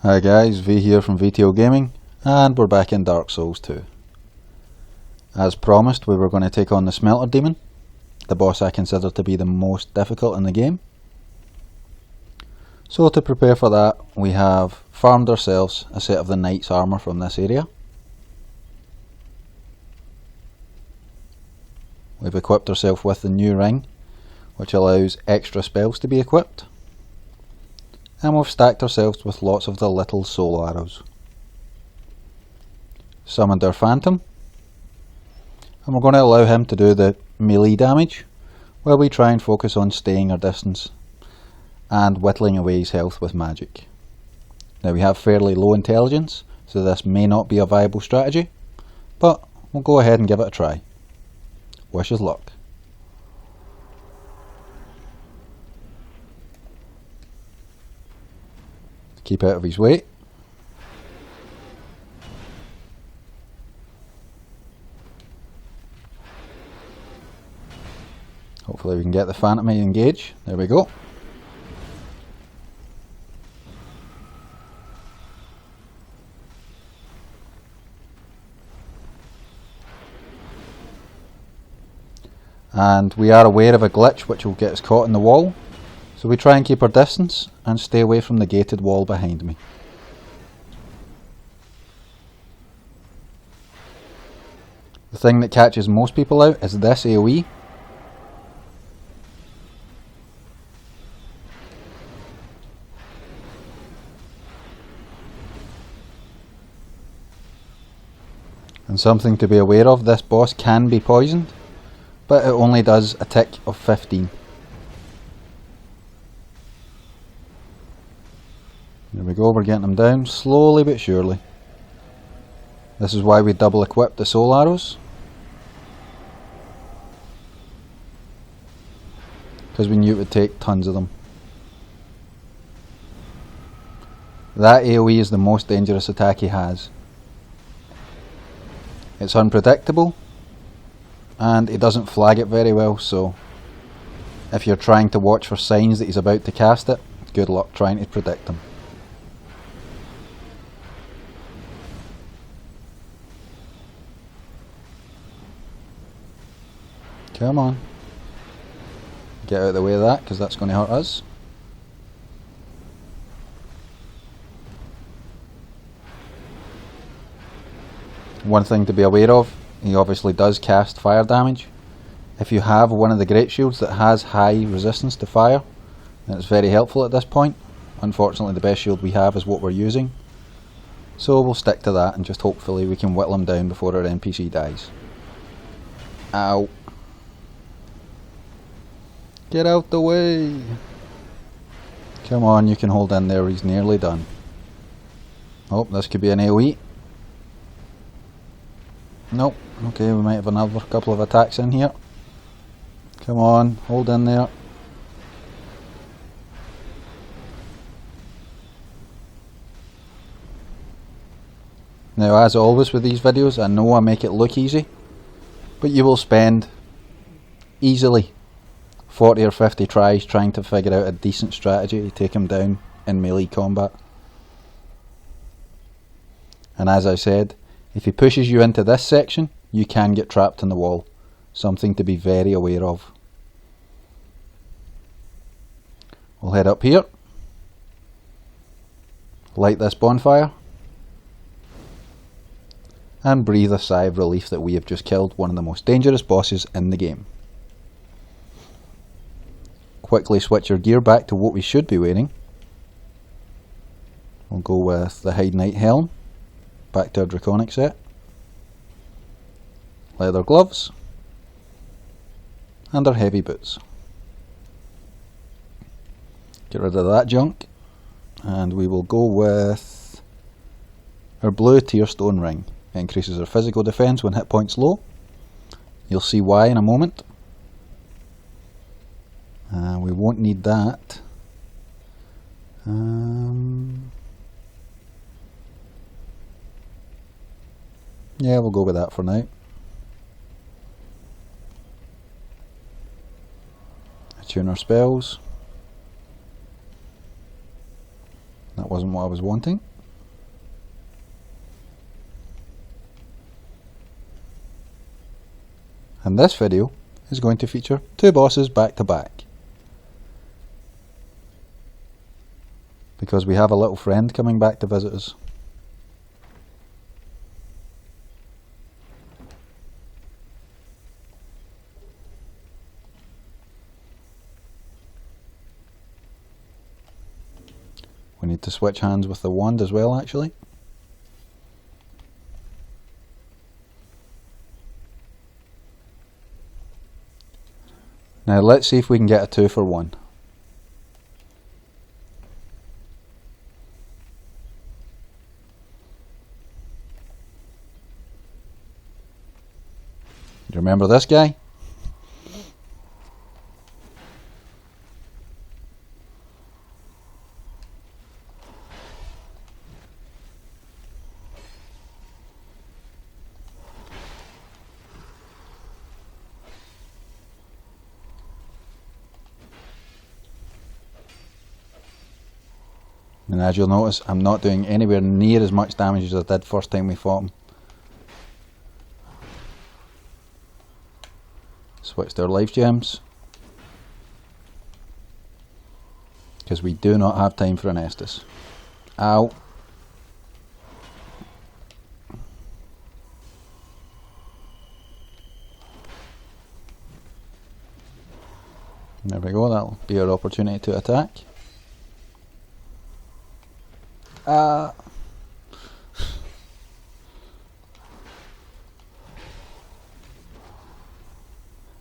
Hi guys, V here from VTO Gaming, and we're back in Dark Souls 2. As promised, we were going to take on the Smelter demon, the boss I consider to be the most difficult in the game. So to prepare for that, we have farmed ourselves a set of the knight's armour from this area. We've equipped ourselves with the new ring, which allows extra spells to be equipped. And we've stacked ourselves with lots of the little soul arrows. Summoned our phantom, and we're going to allow him to do the melee damage while we try and focus on staying our distance and whittling away his health with magic. Now we have fairly low intelligence, so this may not be a viable strategy, but we'll go ahead and give it a try. Wish us luck. Keep out of his way. Hopefully we can get the phantom to engage. There we go. And we are aware of a glitch which will get us caught in the wall. So we try and keep our distance and stay away from the gated wall behind me. The thing that catches most people out is this AoE. And something to be aware of, this boss can be poisoned, but it only does a tick of 15. There we go, we're getting them down, slowly but surely. This is why we double equip the soul arrows. Because we knew it would take tons of them. That AoE is the most dangerous attack he has. It's unpredictable, and he doesn't flag it very well, so if you're trying to watch for signs that he's about to cast it, good luck trying to predict him. Come on. Get out of the way of that, because that's going to hurt us. One thing to be aware of, he obviously does cast fire damage. If you have one of the great shields that has high resistance to fire, then it's very helpful at this point. Unfortunately the best shield we have is what we're using. So we'll stick to that and just hopefully we can whittle him down before our NPC dies. Ow. Get out the way! Come on, you can hold in there, he's nearly done. Oh, this could be an AoE. Nope. Okay, we might have another couple of attacks in here. Come on, hold in there. Now, as always with these videos, I know I make it look easy, but you will spend easily 40 or 50 tries trying to figure out a decent strategy to take him down in melee combat. And as I said, if he pushes you into this section, you can get trapped in the wall. Something to be very aware of. We'll head up here. Light this bonfire. And breathe a sigh of relief that we have just killed one of the most dangerous bosses in the game. Quickly switch your gear back to what we should be wearing. We'll go with the Hide Knight helm. Back to our draconic set. Leather gloves. And our heavy boots. Get rid of that junk. And we will go with our blue Tearstone ring. It increases our physical defense when hit points low. You'll see why in a moment. We won't need that. Yeah, we'll go with that for now. Attune our spells. That wasn't what I was wanting. And this video is going to feature 2 bosses back to back. Because we have a little friend coming back to visit us. We need to switch hands with the wand as well, actually. Now let's see if we can get a 2 for 1. Do you remember this guy? And as you'll notice, I'm not doing anywhere near as much damage as I did first time we fought him. Switched our life gems. Because we do not have time for an Estus. Ow. There we go, that'll be our opportunity to attack.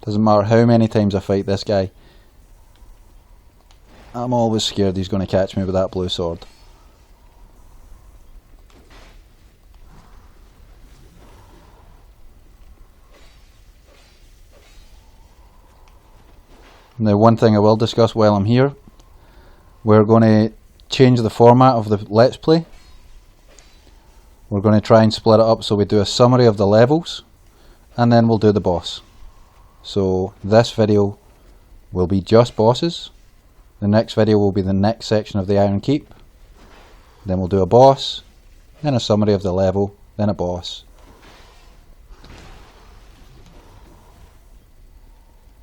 Doesn't matter how many times I fight this guy, I'm always scared he's going to catch me with that blue sword. Now, one thing I will discuss while I'm here, we're going to change the format of the Let's Play. We're going to try and split it up so we do a summary of the levels and then we'll do the boss. So this video will be just bosses. The next video will be the next section of the Iron Keep. Then we'll do a boss, then a summary of the level, then a boss.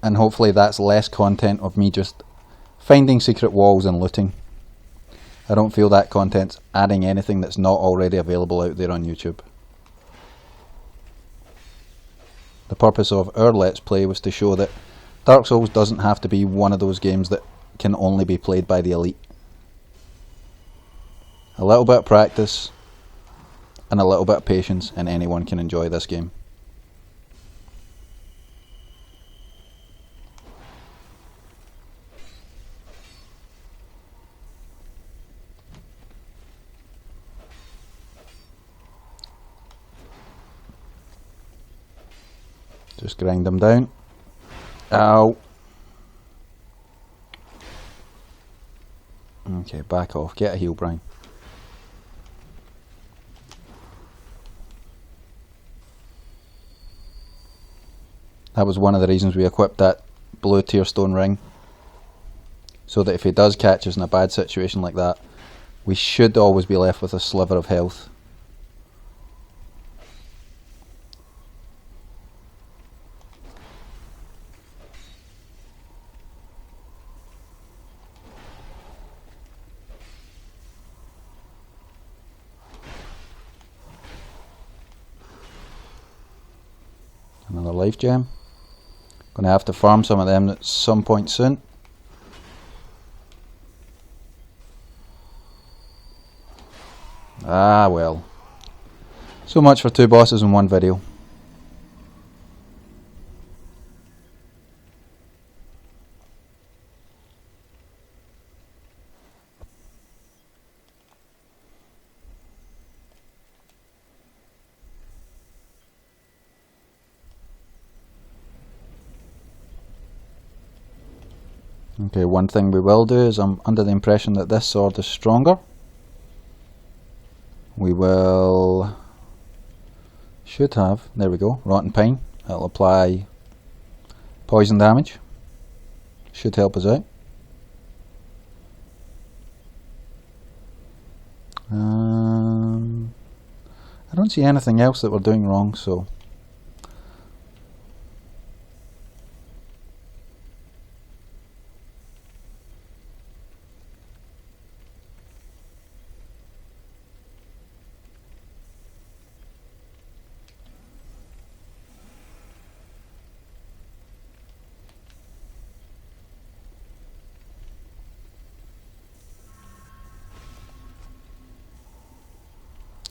And hopefully that's less content of me just finding secret walls and looting. I don't feel that content's adding anything that's not already available out there on YouTube. The purpose of our Let's Play was to show that Dark Souls doesn't have to be one of those games that can only be played by the elite. A little bit of practice and a little bit of patience and anyone can enjoy this game. Just grind them down. Ow. Okay, back off. Get a heal, Brian. That was one of the reasons we equipped that blue tier stone ring. So that if he does catch us in a bad situation like that, we should always be left with a sliver of health. Another life gem. Gonna have to farm some of them at some point soon. Ah well. So much for 2 bosses in one video. Okay, one thing we will do is I'm under the impression that this sword is stronger. We will... should have, there we go, Rotten Pine. It'll apply poison damage. Should help us out. I don't see anything else that we're doing wrong, so...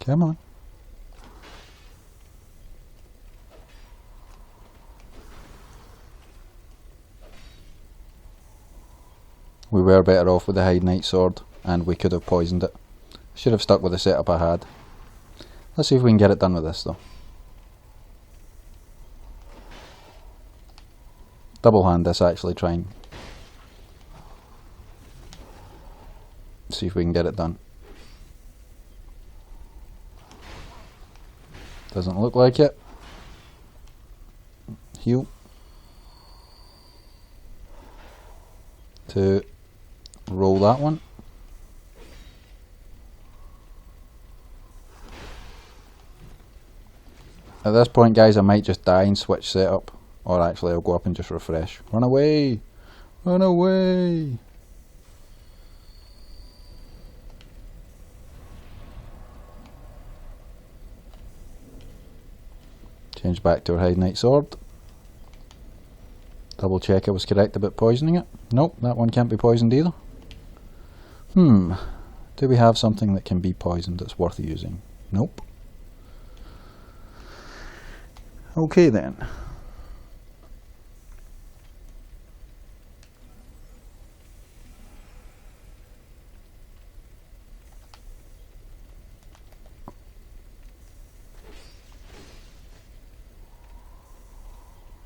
Come on. We were better off with the Hide Knight sword, and we could have poisoned it. Should have stuck with the setup I had. Let's see if we can get it done with this though. Double hand this actually, try and see if we can get it done. Doesn't look like it. Heal. To roll that one. At this point, guys, I might just die and switch setup, or actually I'll go up and just refresh. Run away! Run away! Change back to our Hide Knight sword. Double check I was correct about poisoning it. Nope, that one can't be poisoned either. Do we have something that can be poisoned that's worth using? Nope. Okay then.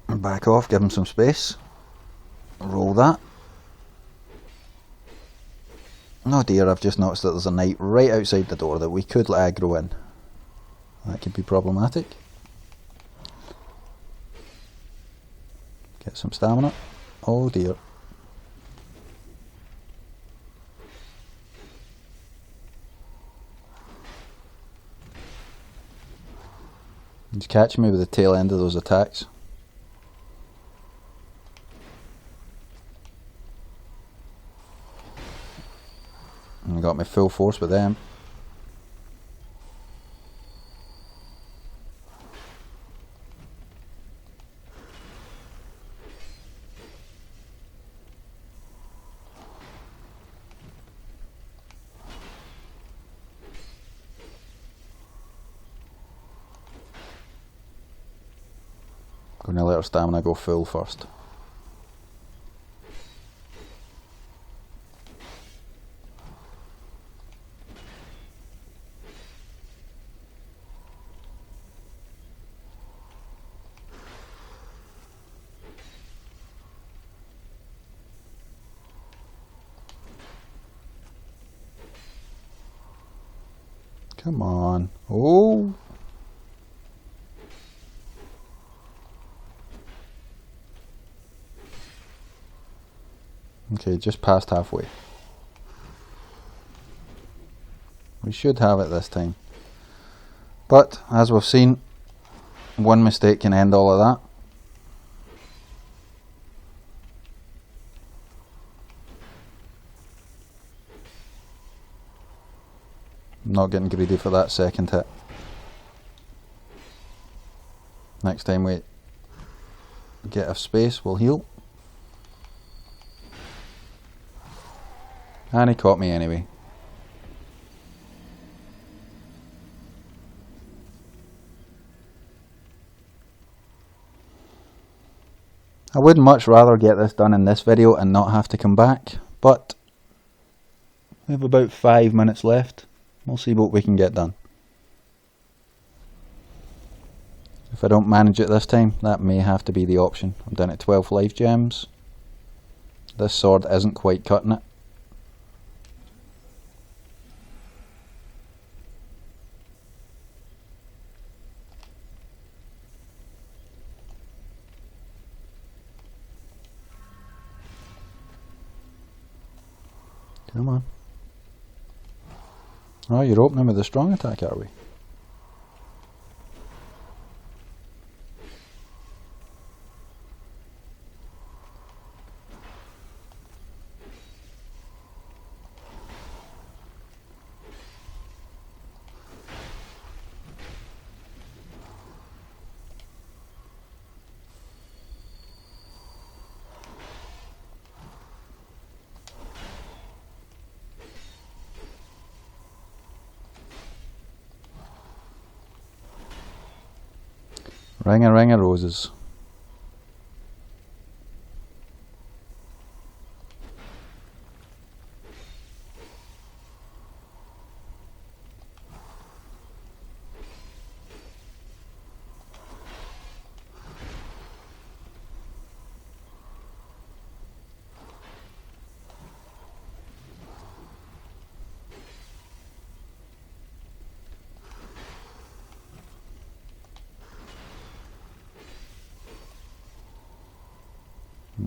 Back off, give him some space. Roll that. Oh dear, I've just noticed that there's a knight right outside the door that we could let aggro in. That could be problematic. Get some stamina. Oh dear. He's catching me with the tail end of those attacks. And I got my full force with them. Gonna let our stamina go full first. Come on. Oh! Okay, just past halfway. We should have it this time. But, as we've seen, one mistake can end all of that. I'm not getting greedy for that second hit. Next time we get a space, we'll heal. And he caught me anyway. I would much rather get this done in this video and not have to come back, but we have about 5 minutes left. We'll see what we can get done. If I don't manage it this time, that may have to be the option. I'm down at 12 life gems. This sword isn't quite cutting it. Come on. Oh, you're opening with a strong attack, are we? Ring a roses.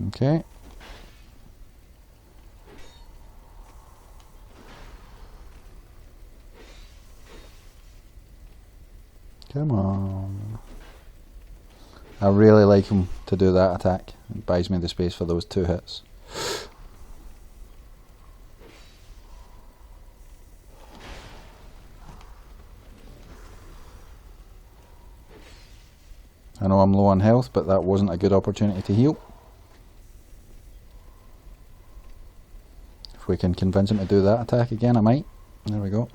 Okay. Come on. I really like him to do that attack. It buys me the space for those 2 hits. I know I'm low on health, but that wasn't a good opportunity to heal. If we can convince him to do that attack again, I might. There we go.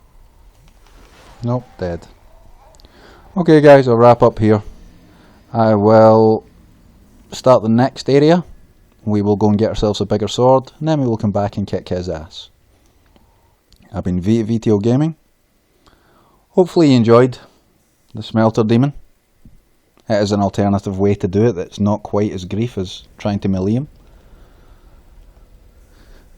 Nope, dead. Okay guys, I'll wrap up here. I will start the next area. We will go and get ourselves a bigger sword, and then we will come back and kick his ass. I've been VTO Gaming. Hopefully you enjoyed the Smelter Demon. It is an alternative way to do it that's not quite as grief as trying to melee him.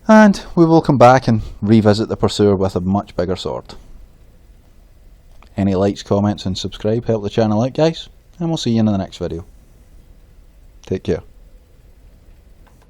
And we will come back and revisit the Pursuer with a much bigger sword. Any likes, comments and subscribe help the channel out guys, and we'll see you in the next video. Take care.